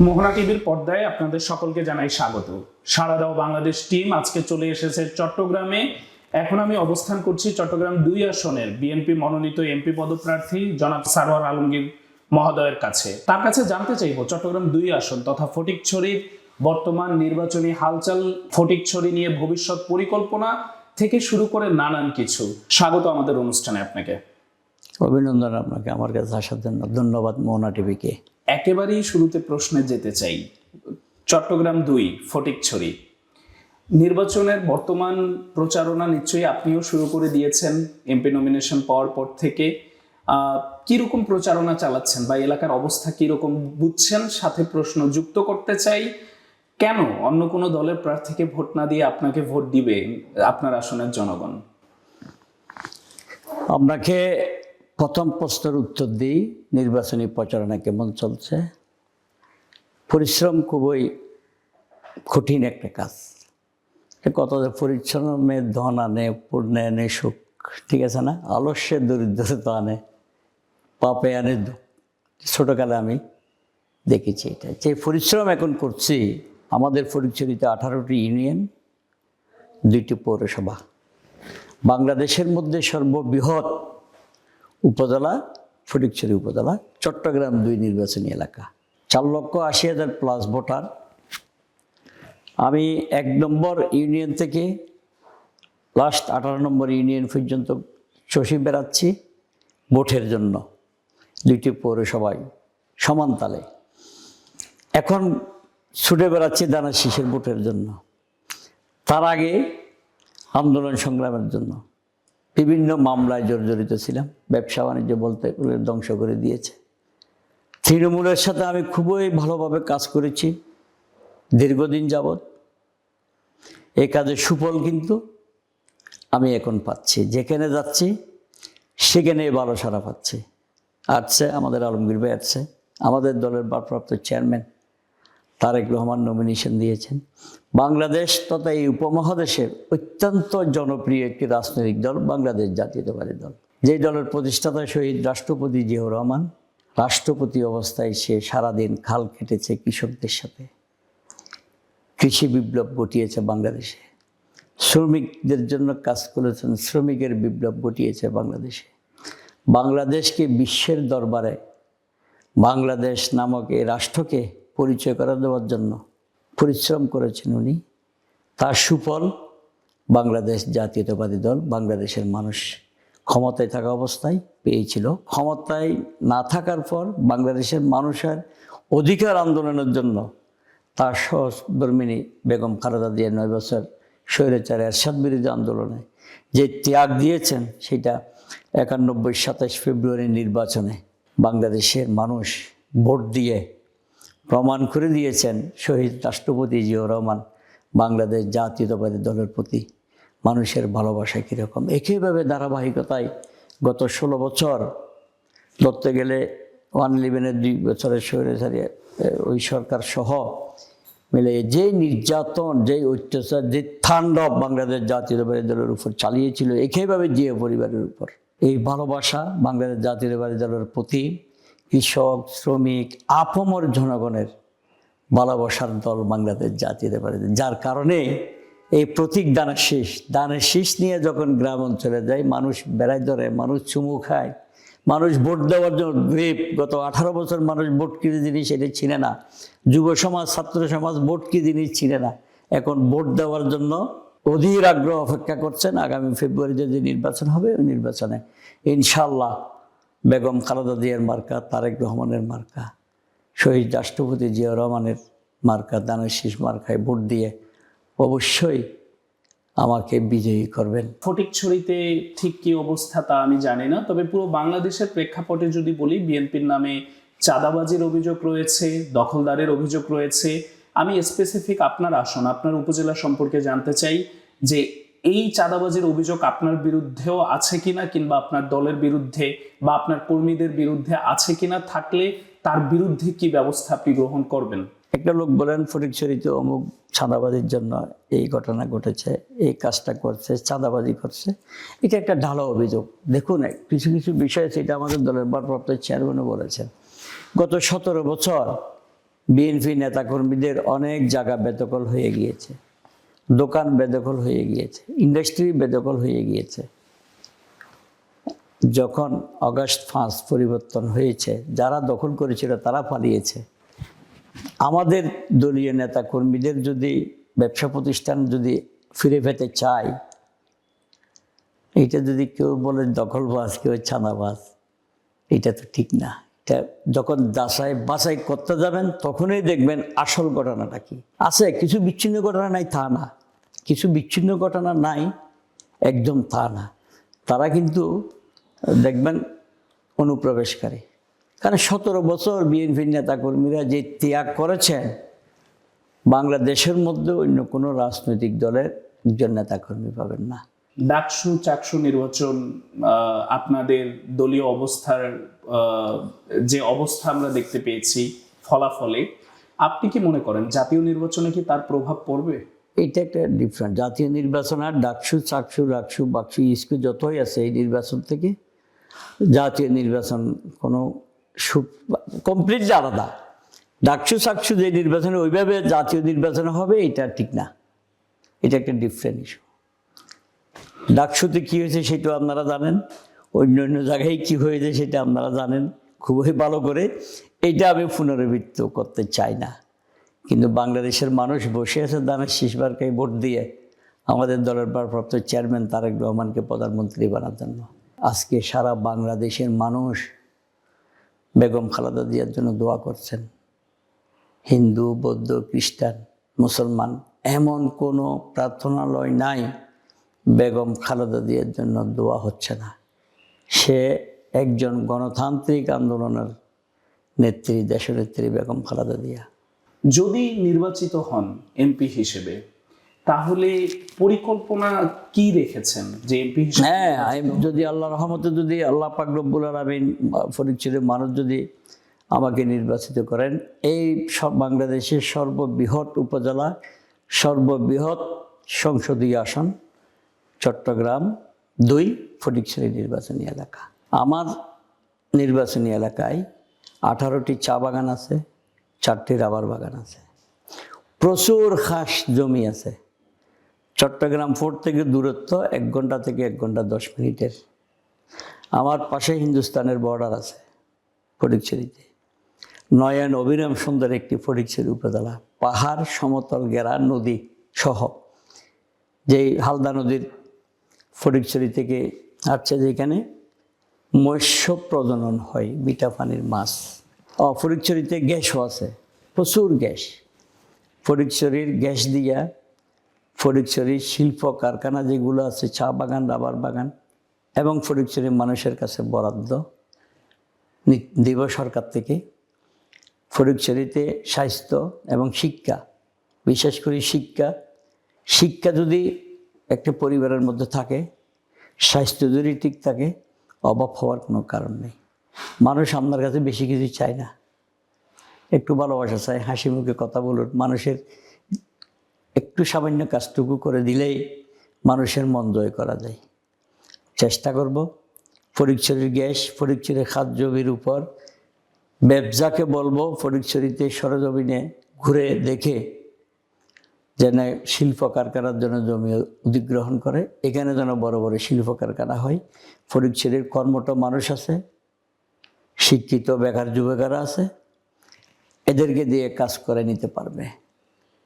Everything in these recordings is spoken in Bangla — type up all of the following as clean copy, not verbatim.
মোহনা টিভির পর্দায় আপনাদের সকলকে জানাই স্বাগত। সাড়া দাও বাংলাদেশ টিম আজকে চলে এসেছে চট্টগ্রামে। এখন আমি অবস্থান করছি চট্টগ্রাম 2 আসনের বিএনপি মনোনীত এমপি পদপ্রার্থী জনাব সারোয়ার আলমগীর মহোদয়ের কাছে। তার কাছে জানতে চাইব চট্টগ্রাম 2 আসন তথা ফটিকছড়ির বর্তমান নির্বাচনী হালচাল, ফটিকছড়ি নিয়ে ভবিষ্যৎ পরিকল্পনা থেকে শুরু করে নানান কিছু। স্বাগত আমাদের অনুষ্ঠানে আপনাকে। অভিনন্দন আপনাকে আমার কাছে আসার জন্য, ধন্যবাদ মোহনা টিভিকে। একেবারেই শুরুতে প্রশ্নে যেতে চাই। চট্টগ্রাম 2 ফটিকছড়ি নির্বাচনের বর্তমান প্রচারণা নিশ্চয়ই আপনিও শুরু করে দিয়েছেন এমপি নমিনেশন পাওয়ার পর থেকে। কিরকম প্রচারণা চালাচ্ছেন বা এলাকার অবস্থা কিরকম বুঝছেন? সাথে প্রশ্ন যুক্ত করতে চাই, কেন অন্য কোনো দলের প্রার্থীকে ভোট না দিয়ে আপনাকে ভোট দিবে আপনার আসনের জনগণ? আপনাকে প্রথম প্রশ্নের উত্তর দিই, নির্বাচনী প্রচারণা কেমন চলছে। পরিশ্রম খুবই কঠিন একটা কাজ। কত পরিশ্রমের ধন আনে, পূর্ণে আনে সুখ, ঠিক আছে না? আলস্যের দরিদ্রতা আনে, পাপে আনে দুঃখ। ছোটোকালে আমি দেখেছি এটা। যে পরিশ্রম এখন করছি, আমাদের ফটিকছড়িতে 18টি ইউনিয়ন, 2টি পৌরসভা, বাংলাদেশের মধ্যে সর্ববৃহৎ উপজেলা ফটিকছড়ি উপজেলা, চট্টগ্রাম 2 নির্বাচনী এলাকা, 4,80,000 প্লাস ভোটার। আমি 1 নম্বর ইউনিয়ন থেকে লাস্ট 18 নম্বর ইউনিয়ন পর্যন্ত চষে বেড়াচ্ছি ভোটের জন্য, 2টি পৌরসভায় সমান তালে। এখন ছুটে বেড়াচ্ছি দানা শীষের ভোটের জন্য। তার আগে আন্দোলন সংগ্রামের জন্য বিভিন্ন মামলায় জর্জরিত ছিলাম। ব্যবসা বাণিজ্য বলতে ধ্বংস করে দিয়েছে। তৃণমূলের সাথে আমি খুবই ভালোভাবে কাজ করেছি দীর্ঘদিন যাবৎ। এই কাজের সুফল কিন্তু আমি এখন পাচ্ছি। যেখানে যাচ্ছি সেখানে ভালো সাড়া পাচ্ছি। আসছে আমাদের আলমগীর ভাই, আসছে আমাদের দলের ভারপ্রাপ্ত চেয়ারম্যান তারেক রহমান নমিনেশন দিয়েছেন। বাংলাদেশ তথা এই উপমহাদেশের অত্যন্ত জনপ্রিয় একটি রাজনৈতিক দল বাংলাদেশ জাতীয়তাবাদী দল, যেই দলের প্রতিষ্ঠাতা শহীদ রাষ্ট্রপতি জিয়াউর রহমান। রাষ্ট্রপতি অবস্থায় সে সারাদিন খাল কেটেছে কৃষকদের সাথে, কৃষি বিপ্লব ঘটিয়েছে বাংলাদেশে, শ্রমিকদের জন্য কাজ করেছেন, শ্রমিকের বিপ্লব ঘটিয়েছে বাংলাদেশে। বাংলাদেশকে বিশ্বের দরবারে বাংলাদেশ নামক এই রাষ্ট্রকে পরিচয় করে দেওয়ার জন্য পরিশ্রম করেছেন উনি। তার সুফল বাংলাদেশ জাতীয়তাবাদী দল, বাংলাদেশের মানুষ ক্ষমতায় থাকা অবস্থায় পেয়েছিল। ক্ষমতায় না থাকার পর বাংলাদেশের মানুষের অধিকার আন্দোলনের জন্য তার সহধর্মিণী বেগম খালেদা জিয়া 9 বছর স্বৈরাচার এরশাদ বিরোধী আন্দোলনে যে ত্যাগ দিয়েছেন, সেটা 91 27 ফেব্রুয়ারি নির্বাচনে বাংলাদেশের মানুষ ভোট দিয়ে প্রমাণ করে দিয়েছেন শহীদ রাষ্ট্রপতি জিয়াউর রহমান বাংলাদেশ জাতীয়তাবাদী দলের প্রতি মানুষের ভালোবাসা কীরকম। একইভাবে ধারাবাহিকতায় গত 16 বছর ধরতে গেলে 111-এর 2 বছরের স্বৈরাচারী ওই সরকার সহ মিলে যে নির্যাতন, যে অত্যাচার, যে তাণ্ডব বাংলাদেশ জাতীয়তাবাদী দলের উপর চালিয়েছিল, একইভাবে জিয়া পরিবারের উপর। এই ভালোবাসা বাংলাদেশ জাতীয়তাবাদী দলের প্রতি কৃষক, শ্রমিক, আপামর জনগণের ভালোবাসার দল বাংলাদেশ জাতীয়তাবাদী দল। যার কারণে এই প্রতীক দানের শীষ নিয়ে যখন গ্রাম অঞ্চলে যায়, মানুষ বেড়ায় ধরে, মানুষ চুমু খায়, মানুষ ভোট দেওয়ার জন্য গ্রেপ। গত 18 বছর মানুষ ভোট কী জিনিস এটা চিনে না। যুব সমাজ, ছাত্র সমাজ ভোট কী জিনিস চিনে না। এখন ভোট দেওয়ার জন্য অধীর আগ্রহ অপেক্ষা করছেন। আগামী ফেব্রুয়ারিতে যে নির্বাচন হবে, ওই নির্বাচনে ইনশাল্লাহ বেগম খালেদা জিয়ার মার্কা, তারেক রহমানের মার্কা, শহীদ রাষ্ট্রপতি জিয়াউর রহমানের মার্কা, দানের শীষ মার্কায় ভোট দিয়ে অবশ্যই আমাকে বিজয়ী করবেন। ফটিকছড়িতে ঠিক কি অবস্থা তা আমি জানি না, তবে পুরো বাংলাদেশের প্রেক্ষাপটে যদি বলি, বিএনপির নামে চাঁদাবাজির অভিযোগ রয়েছে, দখলদারের অভিযোগ রয়েছে। আমি স্পেসিফিক আপনার আসন, আপনার উপজেলা সম্পর্কে জানতে চাই যে এই চাঁদাবাজির অভিযোগ আপনার বিরুদ্ধেও আছে কিনা, কিংবা আপনার দলের বিরুদ্ধে বা আপনার কর্মীদের বিরুদ্ধে আছে কিনা, থাকলে তার বিরুদ্ধে কি ব্যবস্থা আপনি গ্রহণ করবেন? একটা লোক বলেন ফটিকছড়িতে অমুক চাঁদাবাজির জন্য এই ঘটনা ঘটেছে, এই কাজটা করছে, চাঁদাবাজি করছে। এটা একটা ঢালা অভিযোগ। দেখুন, কিছু কিছু বিষয় সেটা আমাদের দলের ভারপ্রাপ্ত চেয়ারম্যানও বলেছেন। গত 17 বছর বিএনপি নেতাকর্মীদের অনেক জায়গা বেদখল হয়ে গিয়েছে, দোকান বেদখল হয়ে গিয়েছে, ইন্ডাস্ট্রি বেদখল হয়ে গিয়েছে। যখন অগাস্ট 5 পরিবর্তন হয়েছে, যারা দখল করেছিল তারা পালিয়েছে। আমাদের দলীয় নেতাকর্মীদের যদি ব্যবসা প্রতিষ্ঠান যদি ফিরে পেতে চায়, এটা যদি কেউ বলে দখলবাজ, কেউ ছানাবাজ, এটা তো ঠিক না। এটা যখন বাছাই করতে যাবেন তখনই দেখবেন আসল ঘটনাটা কি আছে। কিছু বিচ্ছিন্ন ঘটনা নাই তা না, কিছু বিচ্ছিন্ন ঘটনা নাই একদম তা না। তারা কিন্তু দেখবেন অনুপ্রবেশকারী। কারণ 17 বছর বিএনপির নেতাকর্মীরা যে ত্যাগ করেছেন, বাংলাদেশের মধ্যে অন্য কোনো রাজনৈতিক দলের একজন নেতাকর্মী পাবেন না। ডাকসু চাকসু নির্বাচন, আপনাদের দলীয় অবস্থার যে অবস্থা আমরা দেখতে পেয়েছি ফলাফলে, আপনি কি মনে করেন জাতীয় নির্বাচনে কি তার প্রভাব পড়বে? এটা একটা ডিফারেন্ট। জাতীয় নির্বাচন আর ডাকসু চাকসু রাকসু বাকসু ইস্কু যতই আছে, এই নির্বাচন থেকে জাতীয় নির্বাচন কোনো কমপ্লিটলি আলাদা। ডাকসু চাকসু যে নির্বাচনে ওইভাবে জাতীয় নির্বাচন হবে, এটা ঠিক না। এটা একটা ডিফারেন্ট ইস্যু। ডাকসুতে কী হয়েছে সেটাও আপনারা জানেন, অন্য অন্য জায়গায় কী হয়েছে সেটা আপনারা জানেন খুবই ভালো করে। এইটা আমি পুনরাবৃত্তি করতে চাই না। কিন্তু বাংলাদেশের মানুষ বসে আছে দানের শেষবারকে ভোট দিয়ে আমাদের দলের ভারপ্রাপ্ত চেয়ারম্যান তারেক রহমানকে প্রধানমন্ত্রী বানার জন্য। আজকে সারা বাংলাদেশের মানুষ বেগম খালেদা জিয়ার জন্য দোয়া করছেন। হিন্দু, বৌদ্ধ, খ্রিস্টান, মুসলমান, এমন কোনো প্রার্থনালয় নাই বেগম খালেদা জিয়ার জন্য দোয়া হচ্ছে না। সে একজন গণতান্ত্রিক আন্দোলনের নেত্রী, দেশনেত্রী বেগম খালেদা জিয়া। যদি নির্বাচিত হন এমপি হিসেবে, তাহলে পরিকল্পনা কি রেখেছেন যে এমপি হিসেবে? হ্যাঁ, যদি আল্লাহ রহমতে, যদি আল্লাহ পাক রব্বুল আলামিন ফরিদপুরের মানুষ যদি আমাকে নির্বাচিত করেন, এই সব বাংলাদেশের সর্ববৃহৎ উপজেলা, সর্ববৃহৎ সংসদীয় আসন চট্টগ্রাম 2 ফটিকছড়ি নির্বাচনী এলাকা। আমার নির্বাচনী এলাকায় 18টি চা বাগান আছে, 4টি রাবার বাগান আছে, প্রচুর খাস জমি আছে। চট্টগ্রাম ফোর্ট থেকে দূরত্ব 1 ঘন্টা থেকে 1 ঘন্টা 10 মিনিটের। আমার পাশে হিন্দুস্তানের বর্ডার আছে ফটিকছড়িতে। নয়ন অবিরাম সুন্দর একটি ফটিকছড়ি উপজেলা, পাহাড়, সমতল ঘেরা নদী সহ। যেই হালদা নদীর ফটিকছড়ি থেকে আসছে, যেখানে মৎস্য প্রজনন হয়, মিঠা পানির মাছ। ফটিকছড়িতে গ্যাসও আছে, প্রচুর গ্যাস। ফটিকছড়ির গ্যাস দিয়া ফটিকছড়ির শিল্প কারখানা যেগুলো আছে, চা বাগান, রাবার বাগান, এবং ফটিকছড়ির মানুষের কাছে বরাদ্দ দিব সরকার থেকে। ফটিকছড়িতে স্বাস্থ্য এবং শিক্ষা, বিশেষ করে শিক্ষা যদি একটা পরিবারের মধ্যে থাকে, স্বাস্থ্য যদি ঠিক থাকে, অভাব হওয়ার কোনো কারণ নেই। মানুষ আপনার কাছে বেশি কিছু চায় না, একটু ভালোবাসা চায়, হাসি মুখে কথা বলুন। মানুষের একটু সামান্য কাজটুকু করে দিলেই মানুষের মন জয় করা যায়। চেষ্টা করব ফটিকছড়ির গ্যাস, ফটিকছড়ির খাদ জমির উপর ব্যবসাকে বলবো ফটিকছড়িতে সরজমিনে ঘুরে দেখে যেন শিল্প কারখানার জন্য জমি অধিগ্রহণ করে, এখানে যেন বড় বড় শিল্প কারখানা হয়। ফটিকছড়ির কর্মঠ মানুষ আছে, শিক্ষিত বেকার যুবকেরা আছে, এদেরকে দিয়ে কাজ করে নিতে পারবে।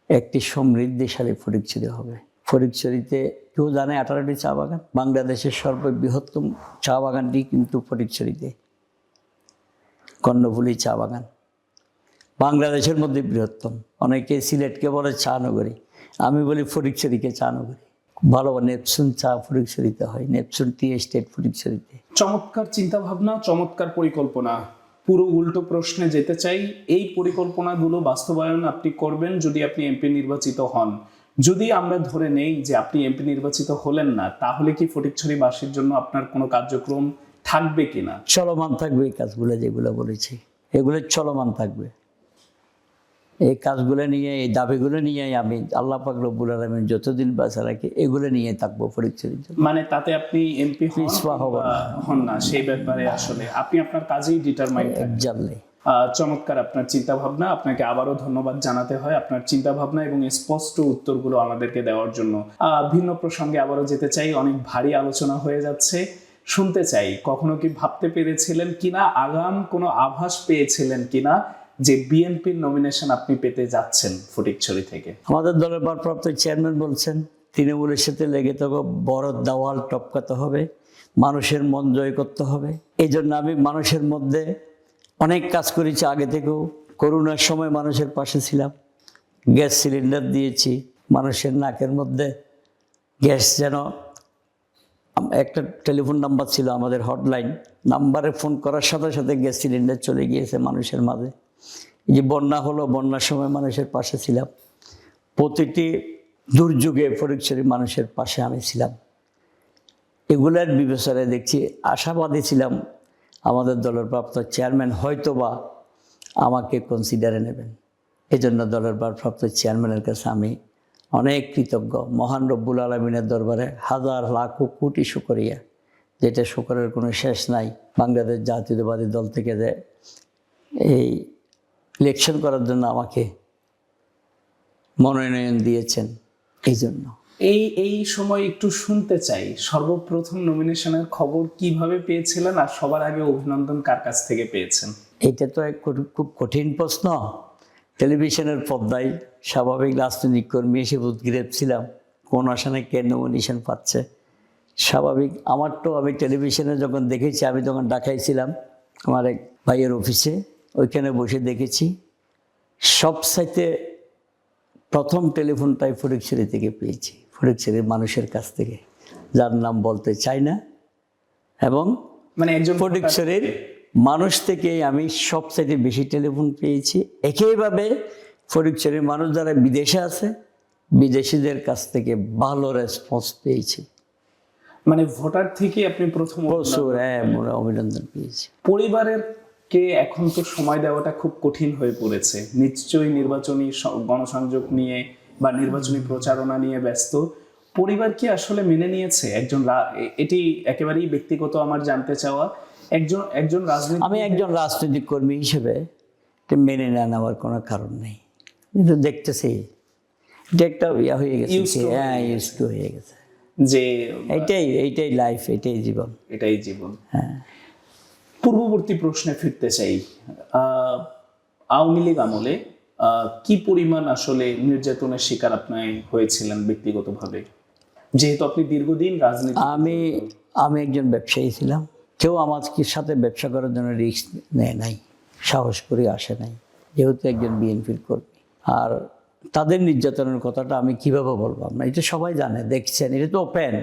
একটি সমৃদ্ধিশালী ফটিকছড়ি হবে। ফটিকছড়িতে কেউ জানে 18টি চা বাগান, বাংলাদেশের সর্ববৃহত্তম চা বাগানটি কিন্তু ফটিকছড়িতে, কর্ণফুলী চা বাগান বাংলাদেশের মধ্যে বৃহত্তম। অনেকে সিলেটকে বলে চা নগরী, আমি বলি ফটিকছড়িকে চা নগরী। ভালো নেপসুন চা ফটিকছড়িতে হয়, নেপসুন টি এস্টেট ফটিকছড়িতে। চমৎকার চিন্তা ভাবনা, চমৎকার পরিকল্পনা। পুরো উল্টো প্রশ্নে যেতে চাই, এই পরিকল্পনাগুলো বাস্তবায়ন আপনি করবেন যদি আপনি এমপি নির্বাচিত হন। যদি আমরা ধরে নেই যে আপনি এমপি নির্বাচিত হলেন না, তাহলে কি ফটিকছড়িবাসীর জন্য আপনার কোনো কার্যক্রম থাকবে কিনা? চলমান থাকবে। এই কাজগুলো যেগুলো বলেছি এগুলো চলমান থাকবে। এই কাজগুলো নিয়ে, এই দাবিগুলো নিয়ে আমি আল্লাহ পাক রব্বুল আলামিন যতদিন বাঁচা রাখি এগুলো নিয়ে থাকবো ফটিকছড়ির জন্য। মানে তাতে আপনি এমপি হন না সেই ব্যাপারে আসলে আপনি আপনার কাজেই ডিটারমাইন্ড থাকবেন। জানলে চমৎকার আপনার চিন্তা ভাবনা। আপনাকে আবারও ধন্যবাদ জানাতে হয় আপনার চিন্তা ভাবনা এবং স্পষ্ট উত্তরগুলো আমাদেরকে দেওয়ার জন্য। ভিন্ন প্রসঙ্গে আবারও যেতে চাই, অনেক ভারী আলোচনা হয়ে যাচ্ছে, শুনতে চাই কখনো কি ভাবতে পেরেছিলেন কিনা, আগাম কোনো আভাস পেয়েছিলেন কিনা যে বিএনপির নমিনেশন আপনি পেতে যাচ্ছেন ফটিকছড়ি থেকে? আমাদের দলের ভারপ্রাপ্ত চেয়ারম্যান বলছেন তৃণমূলের সাথে লেগে তবে বড় দেওয়াল টপকাতে হবে, মানুষের মন জয় করতে হবে। এই জন্য আমি মানুষের মধ্যে অনেক কাজ করেছি, আগে থেকেও করোনার সময় মানুষের পাশে ছিলাম, গ্যাস সিলিন্ডার দিয়েছি, মানুষের নাকের মধ্যে গ্যাস যেন, একটা টেলিফোন নাম্বার ছিল আমাদের হটলাইন, নাম্বারে ফোন করার সাথে সাথে গ্যাস সিলিন্ডার চলে গিয়েছে মানুষের মাঝে। এই যে বন্যা হলো, বন্যার সময় মানুষের পাশে ছিলাম, প্রতিটি দুর্যোগে ফটিকছড়ি মানুষের পাশে আমি ছিলাম। এগুলার বিবেচনায় দেখছি, আশাবাদী ছিলাম আমাদের দলের প্রাপ্ত চেয়ারম্যান হয়তোবা আমাকে কনসিডারে নেবেন। এই জন্য দলের ভারপ্রাপ্ত চেয়ারম্যানের কাছে আমি অনেক কৃতজ্ঞ। মহান রব্বুল আলমিনের দরবারে হাজার লাখ কোটি শুকরিয়া, যেটা শুকরের কোনো শেষ নাই। বাংলাদেশ জাতীয়তাবাদী দল থেকে যে এই ইলেকশন করার জন্য আমাকে মনোনয়ন দিয়েছেন, এই জন্য। এই সময় একটু শুনতে চাই, সর্বপ্রথম নমিনেশনের খবর কিভাবে পেয়েছিলেন আর সবার আগে অভিনন্দন কার কাছ থেকে পেয়েছেন? এটা তো এক খুব কঠিন প্রশ্ন। টেলিভিশনের পর্দায় স্বাভাবিক রাজনৈতিক কর্মী এসে উদ্গ্রীব ছিলাম কোন আসনে কে নমিনেশন পাচ্ছে। স্বাভাবিক আমার তো, আমি টেলিভিশনে যখন দেখেছি, আমি তখন ঢাকায় ছিলাম আমার এক ভাইয়ের অফিসে, ওইখানে বসে দেখেছি। সবচাইতে প্রথম টেলিফোনটাই ফটিকছড়ি থেকে পেয়েছি, ফটিকছড়ির মানুষের কাছ থেকে, যার নাম বলতে চাই না, এবং মানে একজন ফটিকছড়ির মানুষ থেকে আমি সবচাইতে বেশি টেলিফোন পেয়েছি। একইভাবে ফটিকছড়ির মানুষ যারা বিদেশে আছে, বিদেশিদের কাছ থেকে ভালো রেসপন্স পেয়েছি। মানে ভোটার থেকে আপনি প্রথম প্রচুর অভিনন্দন পেয়েছি। পরিবারের কে এখন তো সময় দেওয়াটা খুব কঠিন হয়ে পড়েছে, নিশ্চয়ই নির্বাচনী গণসংযোগ নিয়ে বা নির্বাচনী প্রচারণা নিয়ে ব্যস্ত। পরিবার কি আসলে মেনে নিয়েছে? এটি একেবারেই ব্যক্তিগত আমার জানতে চাওয়া, একজন রাজনীতি, আমি একজন রাজনৈতিক কর্মী হিসেবে মেনে না নেওয়ার কোনো কারণ নেই। কিন্তু দেখতেছি এটা একটা ইয়া হয়ে গেছে, ইউজ টু হয়ে গেছে, যে এইটাই লাইফ, এটাই জীবন, এটাই জীবন। হ্যাঁ। পূর্ববর্তী প্রশ্নে ফিরতে চাই, আওয়ামী লীগ আমলে কি পরিমাণ আসলে নির্যাতনের শিকার আপনি হয়েছিলেন ব্যক্তিগতভাবে, যেহেতু আপনি দীর্ঘদিন রাজনীতি? আমি একজন ব্যবসায়ী ছিলাম, কেউ আমার সাথে ব্যবসা করার জন্য রিস্ক নেয় নাই, সাহস করে আসে নাই, যেহেতু একজন বিএনপির কর্মী। আর তাদের নির্যাতনের কথাটা আমি কিভাবে বলবো, আপনার এটা সবাই জানে, দেখছেন, এটা তো ওপেন।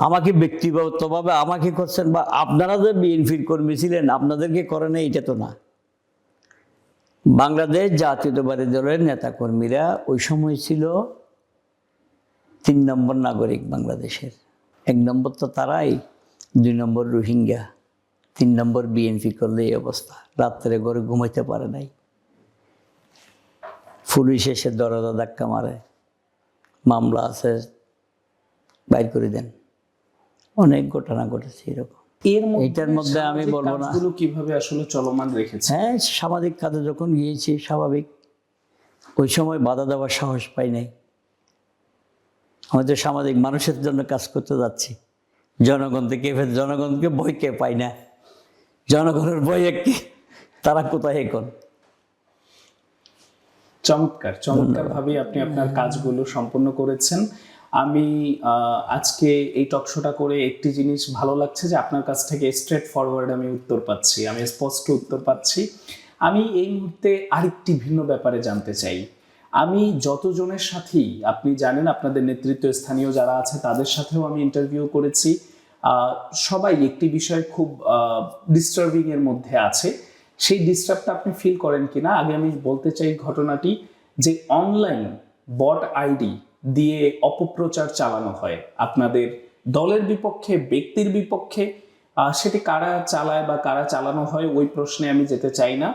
আমাকে ব্যক্তিগতভাবে আমাকে করছেন, বা আপনারা যে বিএনপির কর্মী ছিলেন আপনাদেরকে করে নেই, এটা তো না। বাংলাদেশ জাতীয়তাবাদী দলের নেতাকর্মীরা ওই সময় ছিল 3 নম্বর নাগরিক বাংলাদেশের। 1 নম্বর তো তারাই, 2 নম্বর রোহিঙ্গা, 3 নম্বর বিএনপি করলে এই অবস্থা। রাত্রে ঘরে ঘুমাইতে পারে নাই, পুলিশ এসে দরজা ধাক্কা মারে, মামলা আছে বাইর করে দেন। অনেক ঘটনা ঘটেছে এরকম। এটার মধ্যে আমি বলবো না কিভাবে আসলে চলমান রেখেছে। হ্যাঁ, সামাজিক কাজে যখন গিয়েছি, স্বাভাবিক ওই সময় বাধা দেওয়ার সাহস পাই নাই। আমাদের সামাজিক মানুষের জন্য কাজ করতে যাচ্ছি, জনগণকে ভয়কে পাই না, জনগণের ভয়ে তারা কোথায় এখন। চমৎকার ভাবে আপনি আপনার কাজগুলো সম্পন্ন করেছেন। আমি আজকে এই টকশোটা করে একটি জিনিস ভালো লাগছে যে আপনার কাছ থেকে স্ট্রেট ফরওয়ার্ড আমি উত্তর পাচ্ছি, আমি স্পষ্ট উত্তর পাচ্ছি। আমি এই মুহূর্তে আরেকটি ভিন্ন ব্যাপারে জানতে চাই। আমি যতজনের সাথেই, আপনি জানেন আপনাদের নেতৃত্ব স্থানীয় যারা আছে তাদের সাথেও আমি ইন্টারভিউ করেছি, সবাই একটি বিষয় খুব ডিস্টার্বিং এর মধ্যে আছে। সেই ডিস্টার্বটা আপনি ফিল করেন কিনা? আগে আমি বলতে চাই ঘটনাটি, যে অনলাইন বট আইডি দিয়ে অপপ্রচার চালানো হয় আপনাদের দলের বিপক্ষে, ব্যক্তির বিপক্ষে। সেটি কারা চালায় বা কারা চালানো হয় ওই প্রশ্নে আমি যেতে চাই না।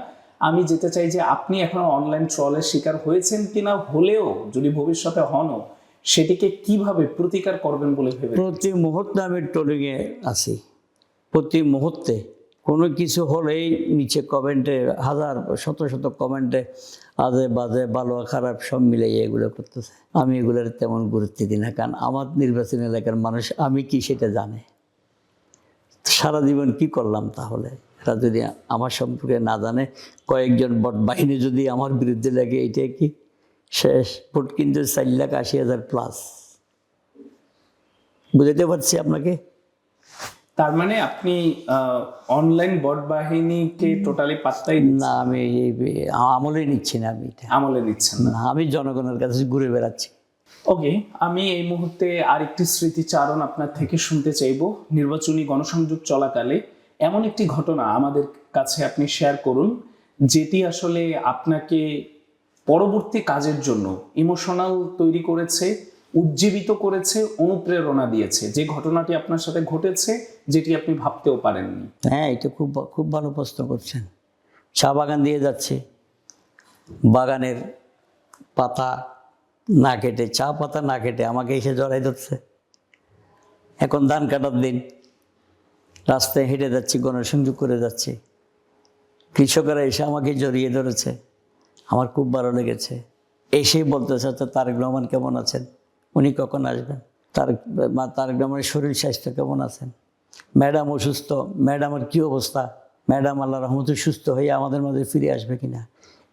আমি যেতে চাই যে আপনি এখনো অনলাইন ট্রলের শিকার হয়েছেন কিনা, হলেও যদি ভবিষ্যতে হনও সেটিকে কিভাবে প্রতিকার করবেন বলে ভেবে? প্রতি মুহূর্তে আমি ট্রলিংয়ে আছি, প্রতি মুহূর্তে কোনো কিছু হলেই নিচে কমেন্টে হাজার শত শত কমেন্টে আজে বাজে ভালো খারাপ সব মিলিয়ে এগুলো করতেছে। আমি এগুলোর তেমন গুরুত্ব দিই না, কারণ আমার নির্বাচনী এলাকার মানুষ আমি কি সেটা জানে। সারা জীবন কি করলাম তাহলে, এরা যদি আমার সম্পর্কে না জানে, কয়েকজন বট বাহিনী যদি আমার বিরুদ্ধে লাগে, এটা কি শেষ? ভোট কিন্তু 4,80,000 প্লাস। বুঝতে পারছি আপনাকে। তার মানে আপনি অনলাইন বট বাহিনীকে টোটালি পাত্তাই না, আমি আমলে নিচ্ছি না, আমি এটা আমলে নিচ্ছেন না। না, আমি জনগণের কাছে ঘুরে বেড়াচ্ছি। ওকে, আমি এই মুহূর্তে আরেকটি স্মৃতিচারণ আপনার থেকে শুনতে চাইবো। নির্বাচনী গণসংযোগ চলাকালে এমন একটি ঘটনা আমাদের কাছে আপনি শেয়ার করুন, যেটি আসলে আপনাকে পরবর্তী কাজের জন্য ইমোশনাল তৈরি করেছে, উজ্জীবিত করেছে, অনুপ্রেরণা দিয়েছে। যে ঘটনাটি আপনার সাথে ঘটেছে, যেটি আপনি ভাবতেও পারেননি। হ্যাঁ, এটা খুব খুব ভালো প্রশ্ন করছেন। চা বাগান দিয়ে যাচ্ছে, বাগানের পাতা না কেটে, চা পাতা না কেটে আমাকে এসে জড়াই ধরছে। এখন ধান কাটার দিন, রাস্তায় হেঁটে যাচ্ছি, গণসংযোগ করে যাচ্ছি, কৃষকেরা এসে আমাকে জড়িয়ে ধরেছে। আমার খুব ভালো লেগেছে। এসেই বলতেছে, আচ্ছা তারেক রহমান কেমন আছেন, উনি কখন আসবেন, তারেক রহমানের শরীর স্বাস্থ্য কেমন আছেন, ম্যাডাম অসুস্থ, ম্যাডামের কী অবস্থা, ম্যাডাম আল্লাহ রহমতে সুস্থ হয়ে আমাদের মাঝে ফিরে আসবে কিনা।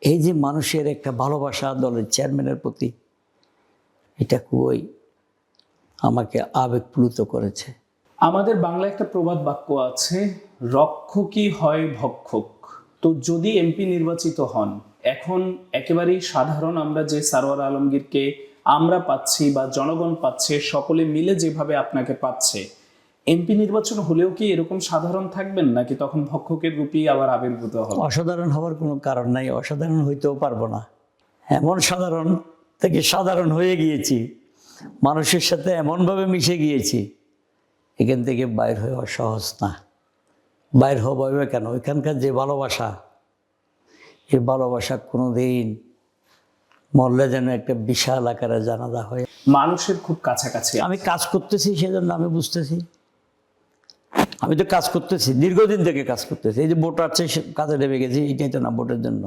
এই যে মানুষের একটা ভালোবাসা দলের চেয়ারম্যানের প্রতি, এটা খুবই আমাকে আবেগপ্লুত করেছে। আমাদের বাংলা একটা প্রবাদ বাক্য আছে, রক্ষকই হয় ভক্ষক। তো যদি এমপি নির্বাচিত হন, এখন একেবারেই সাধারণ আমরা যে সারোয়ার আলমগীরকে আমরা পাচ্ছি বা জনগণ পাচ্ছে, সকলে মিলে যেভাবে আপনাকে পাচ্ছে, এমপি নির্বাচন হলেও কি এরকম সাধারণ থাকবেন, নাকি তখন ভক্ষকের রূপেই আবার আবির্ভূত হবে? অসাধারণ হওয়ার কোনো কারণ নাই, অসাধারণ হইতেও পারবো না। এমন সাধারণ থেকে সাধারণ হয়ে গিয়েছি, মানুষের সাথে এমনভাবে মিশে গিয়েছি, এখান থেকে বাইর হওয়া সহজ না। বাইর হওয়া কেন, ওইখানকার যে ভালোবাসা, এই ভালোবাসা কোনো দিন মরলে যেন একটা বিশাল আকারে জানাজা হয়। মানুষের খুব কাছাকাছি। আমি কাজ করতেছি, সেজন্য আমি বুঝতেছি। আমি তো কাজ করতেছি, দীর্ঘদিন থেকে কাজ করতেছি। এই যে ভোট আছে, কাজে নেমে গেছি, এটাই তো না ভোটের জন্য।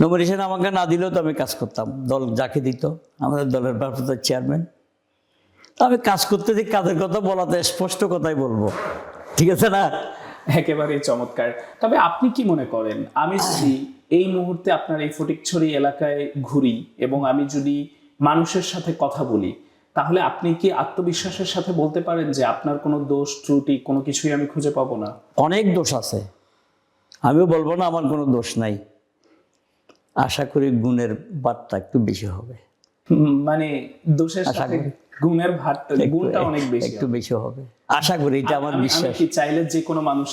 নমিনেশন আমাকে না দিলেও তো আমি কাজ করতাম, দল যাকে দিত, আমাদের দলের ভারপ্রাপ্ত চেয়ারম্যান। তো আমি কাজ করতেছি, কাজের কথা বলাতে স্পষ্ট কথাই বলবো, ঠিক আছে না? একেবারেই চমৎকার। তবে আপনি কি মনে করেন, আমি যদি এই মুহূর্তে আপনার এই ফটিকছড়ি এলাকায় ঘুরি এবং আমি যদি মানুষের সাথে কথা বলি, তাহলে আপনি কি আত্মবিশ্বাসের সাথে বলতে পারেন যে আপনার কোনো দোষ ত্রুটি কোনো কিছুই আমি খুঁজে পাবো না? অনেক দোষ আছে, আমিও বলবো না আমার কোনো দোষ নাই। আশা করি গুণের বার্তা একটু বেশি হবে। মানে দোষের সাথে গুণের ভারটা, গুণটা অনেক বেশি, একটু বেশি হবে আশা করি, এটা আমার বিশ্বাস। কি চাইলে যে কোনো মানুষ,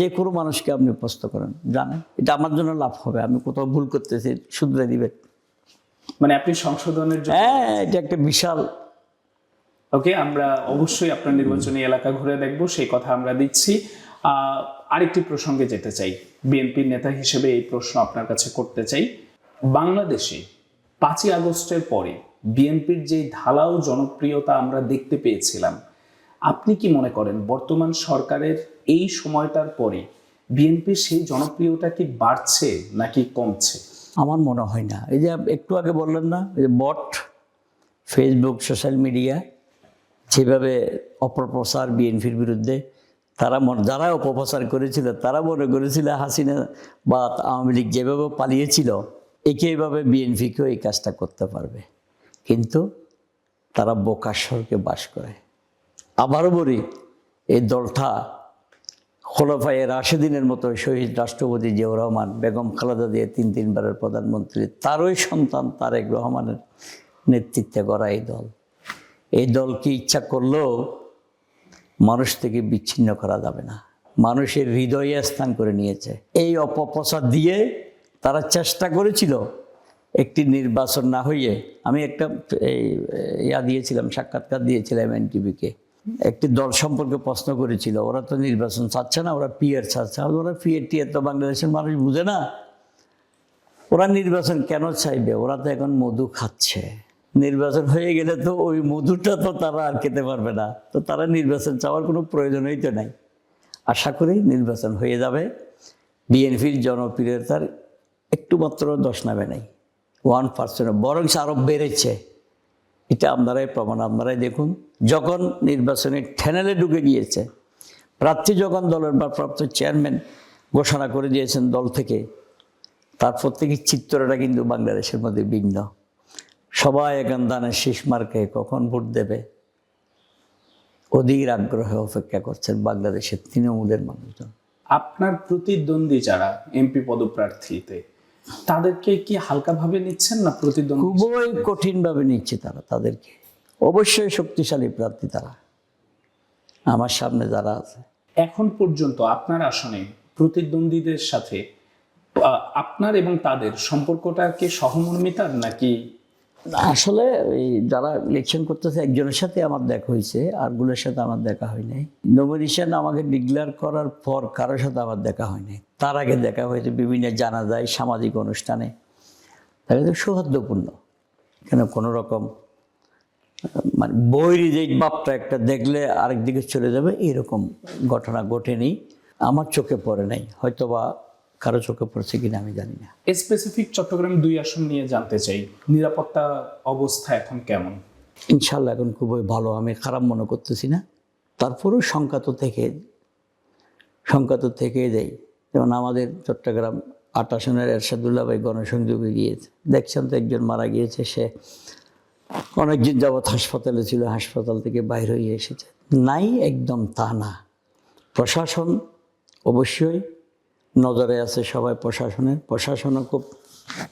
যে কোনো মানুষকে আপনি প্রশ্ন করেন, জানেন এটা আমার জন্য লাভ হবে। আমি কোথাও ভুল করতেছি, শুধরে দিবেন। মানে আপনি সংশোধনের জন্য, হ্যাঁ, এটা একটা বিশাল। ওকে, আমরা অবশ্যই আপনার নির্বাচনী এলাকা ঘুরে দেখব, সেই কথা আমরা দিচ্ছি। আরেকটি প্রসঙ্গে যেতে চাই, বিএনপির নেতা হিসেবে এই প্রশ্ন আপনার কাছে করতে চাই। বাংলাদেশে 5ই আগস্টের পরে বিএনপির যে ঢালাও জনপ্রিয়তা আমরা দেখতে পেয়েছিলাম, আপনি কি মনে করেন বর্তমান সরকারের এই সময়টার পরে বিএনপির সেই জনপ্রিয়তা কি বাড়ছে নাকি কমছে? আমার মনে হয় না। এই যে একটু আগে বললেন না, এই যে বট, ফেসবুক, সোশ্যাল মিডিয়া যেভাবে অপপ্রচার বিএনপির বিরুদ্ধে, যারা অপপ্রচার করেছিল তারা মনে করেছিল হাসিনা বা আওয়ামী লীগ যেভাবে পালিয়েছিল, এইভাবে বিএনপিকেও এই কাজটা করতে পারবে। কিন্তু তারা বোকার স্বর্গে বাস করে। আবারও বলি, এই দলটা খোলাফায়ে রাশেদিনের মতো শহীদ রাষ্ট্রপতি জিয়াউর রহমান, বেগম খালেদা জিয়া 3 বারের প্রধানমন্ত্রী, তারই সন্তান তারেক রহমানের নেতৃত্বে গড়া এই দলকে ইচ্ছা করলেও মানুষ থেকে বিচ্ছিন্ন করা যাবে না। মানুষের হৃদয়ে স্থান করে নিয়েছে। এই অপপ্রচার দিয়ে তারা চেষ্টা করেছিল একটি নির্বাচন না হইয়ে। আমি একটা দিয়েছিলাম, সাক্ষাৎকার দিয়েছিলাম এনটিভিকে। একটি দল সম্পর্কে প্রশ্ন করেছিল, ওরা তো নির্বাচন চাচ্ছে না, ওরা পিয়ার চাচ্ছে। ওরা পিয়ার টিয়ার তো বাংলাদেশের মানুষ বুঝে না। ওরা নির্বাচন কেন চাইবে? ওরা তো এখন মধু খাচ্ছে। নির্বাচন হয়ে গেলে তো ওই মধুটা তো তারা আর খেতে পারবে না, তো তারা নির্বাচন চাওয়ার কোনো প্রয়োজনই তো নাই। আশা করি নির্বাচন হয়ে যাবে। বিএনপির জনপ্রিয়তার একটু মাত্র দোষ নামে নাই, 1% বরং আরও বেড়েছে। এটা আপনারাই প্রমাণ, আপনারাই দেখুন। যখন নির্বাচনের ঠ্যানেলে ঢুকে গিয়েছে, প্রার্থী যখন দলের ভারপ্রাপ্ত চেয়ারম্যান ঘোষণা করে দিয়েছেন দল থেকে, তারপর থেকে চিত্রটা কিন্তু বাংলাদেশের মধ্যে ভিন্ন। সবাই এখন ধানের শীষ মার্কায় কখন ভোট দেবে অধীর আগ্রহে অপেক্ষা করছেন বাংলাদেশের তৃণমূলের মানুষজন। আপনার প্রতিদ্বন্দ্বী যারা এমপি পদপ্রার্থীতে, তাদেরকে কি হালকাভাবে নিচ্ছেন না প্রতিদ্বন্দ্বী? খুবই কঠিনভাবে নিচ্ছে তারা তাদেরকে। অবশ্যই শক্তিশালী প্রার্থী তারা, আমার সামনে যারা আছে। এখন পর্যন্ত আপনার আসনে প্রতিদ্বন্দ্বীদের সাথে আপনার এবং তাদের সম্পর্কটা কি সহমর্মিতার নাকি? আসলে এই যারা ইলেকশন করতেছে একজনের সাথে আমার দেখা হয়েছে, আরগুলোর সাথে আমার দেখা হয় নাই। নমিনেশন আমাকে ডিক্লেয়ার করার পর কারোর সাথে আমার দেখা হয় নাই। তার আগে দেখা হয়েছে বিভিন্ন জানাজায়, সামাজিক অনুষ্ঠানে। তাহলে তো সৌহার্দ্যপূর্ণ, এখানে কোনো রকম মানে বৈরী যে বাপটা একটা দেখলে আরেকদিকে চলে যাবে এরকম ঘটনা ঘটেনি, আমার চোখে পড়ে নাই। হয়তো বা কারো চোখে পড়ছে কিনা আমি জানি না। স্পেসিফিক চট্টগ্রাম 2 আসন নিয়ে জানতে চাই, নিরাপত্তা অবস্থা এখন কেমন? ইনশাল্লাহ এখন খুবই ভালো, আমি খারাপ মনে করতেছি না। তারপরেও শঙ্কা তো থেকে দেয়। যেমন আমাদের চট্টগ্রাম 8 আসনের এরশাদুল্লাহ ভাই গণসংযোগে গিয়েছে, দেখছেন তো একজন মারা গিয়েছে, সে অনেকদিন যাবৎ হাসপাতালে ছিল, হাসপাতাল থেকে বাইর হয়ে এসেছে। নাই, একদম তা না। প্রশাসন অবশ্যই নজরে আছে, সবাই প্রশাসনও খুব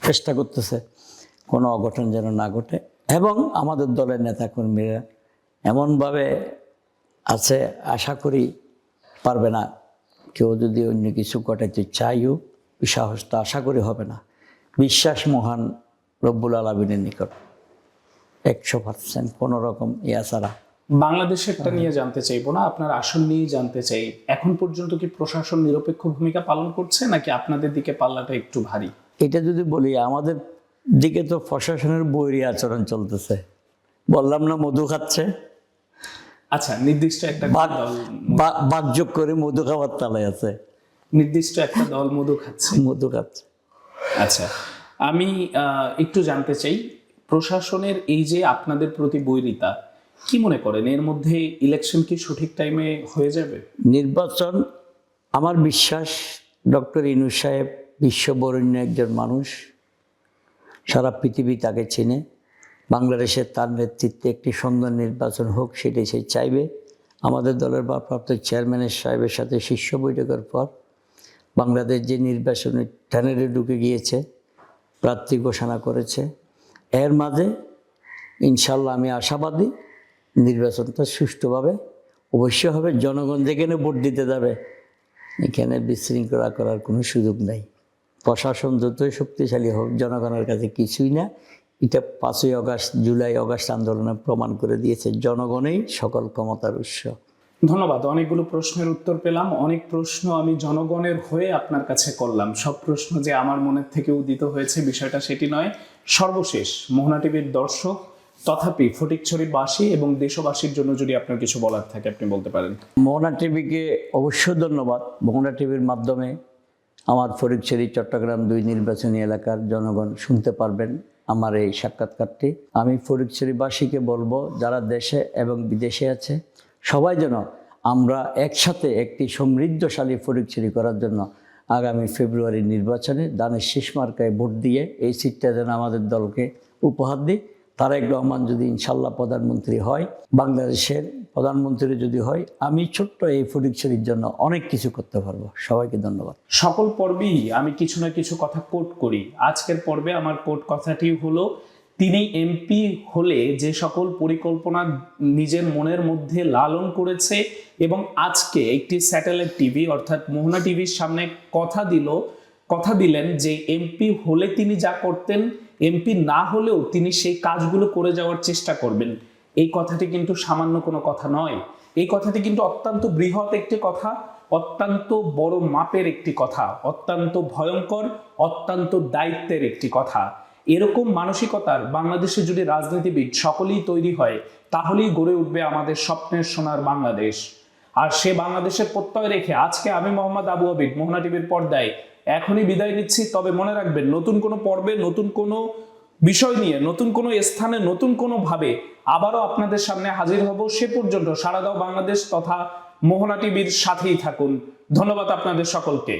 চেষ্টা করতেছে কোনো অঘটন যেন না ঘটে। এবং আমাদের দলের নেতাকর্মীরা এমনভাবে আছে, আশা করি পারবে না কেউ যদি অন্য কিছু ঘটাইতে চাইও, সাহসটা আশা করি হবে না। বিশ্বাস মহান রব্বুল আলামিনের নিকট 100% কোনো রকম ইয়া ছাড়া। বাংলাদেশেরটা নিয়ে জানতে চাইবো না, আপনার আসন নিয়ে জানতে চাই। এখন পর্যন্ত কি প্রশাসন নিরপেক্ষ ভূমিকা পালন করছে নাকি আপনাদের দিকে পাল্লাটা একটু ভারী? এটা যদি বলি, আমাদের দিকে তো প্রশাসনের বৈরী আচরণ চলতেছে। বললাম না মধু খাচ্ছে, আচ্ছা, নির্দিষ্ট একটা দল বাকযোগ করে মধু খাওয়ার তালে আছে, নির্দিষ্ট একটা দল মধু খাচ্ছে। মধু খাচ্ছে। আচ্ছা, আমি একটু জানতে চাই, প্রশাসনের এই যে আপনাদের প্রতি বৈরিতা, কি মনে করেন এর মধ্যে ইলেকশন কি সঠিক টাইমে হয়ে যাবে? নির্বাচন, আমার বিশ্বাস ডক্টর ইউনূস সাহেব বিশ্ববরেণ্য একজন মানুষ, সারা পৃথিবী তাকে চেনে। বাংলাদেশের তার নেতৃত্বে একটি সুন্দর নির্বাচন হোক, সেটাই সে চাইবে। আমাদের দলের ভারপ্রাপ্ত চেয়ারম্যানের সাহেবের সাথে শীর্ষ বৈঠকের পর বাংলাদেশ যে নির্বাচনের ঠ্যানেলে ঢুকে গিয়েছে, প্রার্থী ঘোষণা করেছে, এর মাঝে ইনশাল্লাহ আমি আশাবাদী নির্বাচনটা সুষ্ঠুভাবে অবশ্যই হবে। জনগণ যেখানে ভোট দিতে যাবে এখানে বিশৃঙ্খলা করার কোনো সুযোগ নাই। প্রশাসন যতই শক্তিশালী হোক, জনগণের কাছে কিছুই না। এটা 5ই আগস্ট, জুলাই আগস্ট আন্দোলনে প্রমাণ করে দিয়েছে, জনগণই সকল ক্ষমতার উৎস। ধন্যবাদ। অনেকগুলো প্রশ্নের উত্তর পেলাম। অনেক প্রশ্ন আমি জনগণের হয়ে আপনার কাছে করলাম। সব প্রশ্ন যে আমার মনের থেকে উদিত হয়েছে বিষয়টা সেটি নয়। সর্বশেষ, মোহনা টিভির দর্শক তথাপি ফটিকছড়িবাসী এবং দেশবাসীর জন্য যদি আপনার কিছু বলার থাকে আপনি বলতে পারেন। মোহনা টিভিকে অবশ্যই ধন্যবাদ। মোহনা টিভির মাধ্যমে আমার ফটিকছড়ি চট্টগ্রাম 2 নির্বাচনী এলাকার জনগণ শুনতে পারবেন আমার এই সাক্ষাৎকারটি। আমি ফটিকছড়িবাসীকে বলবো, যারা দেশে এবং বিদেশে আছে, সবাই যেন আমরা একসাথে একটি সমৃদ্ধশালী ফটিকছড়ি করার জন্য আগামী ফেব্রুয়ারি নির্বাচনে ধানের শীষ মার্কায় ভোট দিয়ে এই সিটটা যেন আমাদের দলকে উপহার দিই। তারেক রহমান যদি ইনশাল্লাহ প্রধানমন্ত্রী হয়, বাংলাদেশের প্রধানমন্ত্রী যদি হয়, আমি ছোট্ট এই ফটিকছড়ির জন্য অনেক কিছু করতে পারবো। সবাইকে ধন্যবাদ। সকল পর্বেই আমি কিছু না কিছু কথা কোট করি। আজকের পর্বে আমার কোট কথাটি হলো, তিনি এমপি হলে যে সকল পরিকল্পনা নিজের মনের মধ্যে লালন করেছে এবং আজকে একটি স্যাটেলাইট টিভি অর্থাৎ মোহনা টিভির সামনে কথা দিলেন যে এমপি হলে তিনি যা করতেন, এমপি না হলেও তিনি সেই কাজগুলো করে যাওয়ার চেষ্টা করবেন। এই কথাটি কিন্তু সামান্য কোনো কথা নয়। এই কথাটি কিন্তু অত্যন্ত বৃহৎ একটি কথা, অত্যন্ত বড় মাপের একটি কথা, অত্যন্ত ভয়ঙ্কর, অত্যন্ত দায়িত্বের একটি কথা। এরকম মানসিকতার বাংলাদেশে যদি রাজনীতিবিদ সকলেই তৈরি হয়, তাহলেই গড়ে উঠবে আমাদের স্বপ্নের সোনার বাংলাদেশ। আর সে বাংলাদেশের প্রত্যয় রেখে আজকে আমি মোহাম্মদ আবু আবিদ মোহনা টিভির পর্দায় এখনই বিদায় নিচ্ছি। তবে মনে রাখবেন, নতুন কোনো পর্বে নতুন কোনো বিষয় নিয়ে নতুন কোনো স্থানে নতুন কোনো ভাবে আবারও আপনাদের সামনে হাজির হব। সে পর্যন্ত সাড়া দাও বাংলাদেশ তথা মোহনা টিভির সাথেই থাকুন। ধন্যবাদ আপনাদের সকলকে।